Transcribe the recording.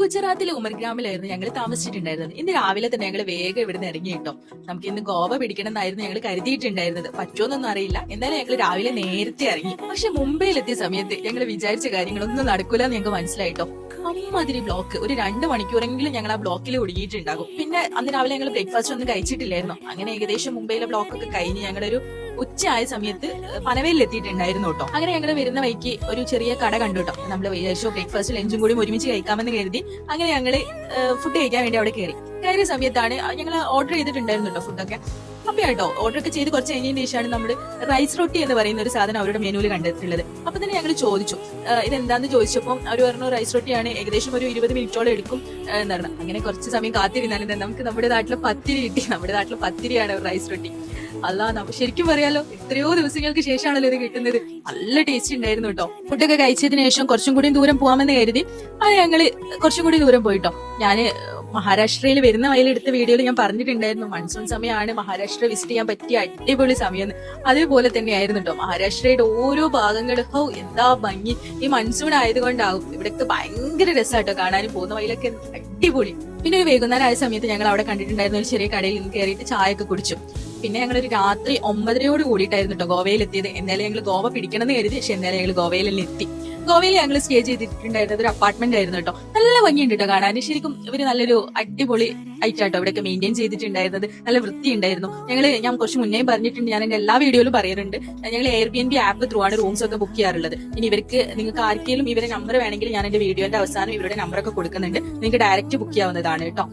ഗുജറാത്തിലെ ഉമർഗ്രാമിലായിരുന്നു ഞങ്ങൾ താമസിച്ചിട്ടുണ്ടായിരുന്നത്. ഇന്ന് രാവിലെ തന്നെ ഞങ്ങൾ വേഗം ഇവിടുന്ന് ഇറങ്ങി കേട്ടോ. നമുക്ക് ഇന്ന് ഗോവ പിടിക്കണം എന്നായിരുന്നു ഞങ്ങൾ കരുതിയിട്ടുണ്ടായിരുന്നത്. പറ്റുമോന്നൊന്നും അറിയില്ല. എന്തായാലും ഞങ്ങൾ രാവിലെ നേരത്തെ ഇറങ്ങി. പക്ഷെ മുംബൈയിലെത്തിയ സമയത്ത് ഞങ്ങൾ വിചാരിച്ച കാര്യങ്ങളൊന്നും നടക്കൂല എന്ന് ഞങ്ങൾക്ക് മനസ്സിലായിട്ടോ. അമ്മാതിരി ബ്ലോക്ക്, ഒരു 2 മണിക്കൂറെങ്കിലും ഞങ്ങൾ ആ ബ്ലോക്കിൽ ഒടുങ്ങിയിട്ടുണ്ടാകും. പിന്നെ അന്ന് രാവിലെ ഞങ്ങൾ ബ്രേക്ക്ഫാസ്റ്റ് ഒന്നും കഴിച്ചിട്ടില്ലായിരുന്നു. അങ്ങനെ ഏകദേശം മുംബൈയിലെ ബ്ലോക്ക് ഒക്കെ കഴിഞ്ഞ് ഞങ്ങളൊരു ഉച്ച ആയ സമയത്ത് പനവേലിൽ എത്തിയിട്ടുണ്ടായിരുന്നു കേട്ടോ. അങ്ങനെ ഞങ്ങൾ വരുന്ന വഴിക്ക് ഒരു ചെറിയ കട കണ്ടു കേട്ടോ. നമ്മൾ വിചാരിച്ചു ബ്രേക്ക്ഫാസ്റ്റ് ലഞ്ചും കൂടി ഒരുമിച്ച് കഴിക്കാമെന്ന് കരുതി അങ്ങനെ ഞങ്ങള് ഫുഡ് കഴിക്കാൻ വേണ്ടി അവിടെ കയറിയ സമയത്താണ് ഞങ്ങൾ ഓർഡർ ചെയ്തിട്ടുണ്ടായിരുന്നു കേട്ടോ ഫുഡൊക്കെ. അപ്പൊ കേട്ടോ ഓർഡർ ഒക്കെ ചെയ്ത് കുറച്ച് കഴിഞ്ഞതിന് ശേഷമാണ് നമ്മൾ റൈസ് റൊട്ടി എന്ന് പറയുന്ന ഒരു സാധനം അവരുടെ മെനുവിൽ കണ്ടെത്തിയിട്ടുള്ളത്. അപ്പൊ തന്നെ ഞങ്ങൾ ചോദിച്ചു ഇതെന്താന്ന് ചോദിച്ചപ്പോൾ അവർ പറഞ്ഞു റൈസ് റൊട്ടിയാണ്, ഏകദേശം ഒരു 20 മിനിറ്റോളം എടുക്കും എന്ന് പറഞ്ഞു. അങ്ങനെ കുറച്ച് സമയം കാത്തിരുന്നാലും നമുക്ക് നമ്മുടെ നാട്ടിലെ പത്തിരി കിട്ടി. നമ്മുടെ നാട്ടിലെ പത്തിരിയാണ് റൈസ് റൊട്ടി. അല്ല, നമുക്ക് ശരിക്കും പറയാലോ എത്രയോ ദിവസങ്ങൾക്ക് ശേഷമാണല്ലോ ഇത് കിട്ടുന്നത്. നല്ല ടേസ്റ്റ് ഉണ്ടായിരുന്നു കേട്ടോ. ഫുഡൊക്കെ കഴിച്ചതിന് ശേഷം കുറച്ചും കൂടി ദൂരം പോകാമെന്ന് കരുതി അത് ഞങ്ങള് കുറച്ചും കൂടി ദൂരം പോയിട്ടോ. ഞാന് മഹാരാഷ്ട്രയിൽ വരുന്ന വയലെടുത്ത വീഡിയോയിൽ ഞാൻ പറഞ്ഞിട്ടുണ്ടായിരുന്നു മൺസൂൺ സമയമാണ് മഹാരാഷ്ട്ര വിസിറ്റ് ചെയ്യാൻ പറ്റിയ അടിപൊളി സമയം. അതേപോലെ തന്നെയായിരുന്നു കേട്ടോ. മഹാരാഷ്ട്രയുടെ ഓരോ ഭാഗങ്ങളും എന്താ ഭംഗി. ഈ മൺസൂൺ ആയതുകൊണ്ടാവും ഇവിടൊക്കെ ഭയങ്കര രസമായിട്ടോ കാണാനും. പോകുന്ന വയലൊക്കെ അടിപൊളി. പിന്നെ ഒരു വൈകുന്നേരം ആയ സമയത്ത് ഞങ്ങൾ അവിടെ കണ്ടിട്ടുണ്ടായിരുന്ന ഒരു ചെറിയ കടയിൽ നിന്ന് കയറിയിട്ട് ചായ ഒക്കെ കുടിച്ചു. പിന്നെ ഞങ്ങളൊരു രാത്രി 9:30 കൂടിയിട്ടായിരുന്നു കേട്ടോ ഗോവയിൽ എത്തിയത്. എന്നാലും ഞങ്ങൾ ഗോവ പിടിക്കണം എന്ന് കരുതി. പക്ഷെ എന്നാലും ഞങ്ങൾ ഗോവയിലെല്ലാം എത്തി. ഗോവയിൽ ഞങ്ങൾ സ്റ്റേ ചെയ്തിട്ടുണ്ടായിരുന്നത് ഒരു അപ്പാർട്ട്മെന്റ് ആയിരുന്നു കേട്ടോ. നല്ല ഭംഗിയുണ്ട് കേട്ടോ കാണാൻ. ശരിക്കും ഇവര് നല്ലൊരു അടിപൊളി ആയിട്ടാട്ടോ ഇവിടെയൊക്കെ മെയിൻറ്റെയിൻ ചെയ്തിട്ടുണ്ടായിരുന്നത്. നല്ല വൃത്തി ഉണ്ടായിരുന്നു. ഞാൻ കുറച്ച് മുന്നേ പറഞ്ഞിട്ടുണ്ട്, ഞാൻ എന്റെ എല്ലാ വീഡിയോയിലും പറയാറുണ്ട്, ഞങ്ങൾ എയർബിഎൻബി ആപ്പ് ത്രൂ ആണ് റൂംസ് ഒക്കെ ബുക്ക് ചെയ്യാറുള്ളത്. ഇനി നിങ്ങൾക്ക് ആർക്കെങ്കിലും ഇവരെ നമ്പർ വേണമെങ്കിൽ ഞാൻ എന്റെ വീഡിയോന്റെ അവസാനം ഇവരുടെ നമ്പറൊക്കെ കൊടുക്കുന്നുണ്ട്. നിങ്ങൾക്ക് ഡയറക്റ്റ് ബുക്ക് ചെയ്യാവുന്നതാണ് കേട്ടോ.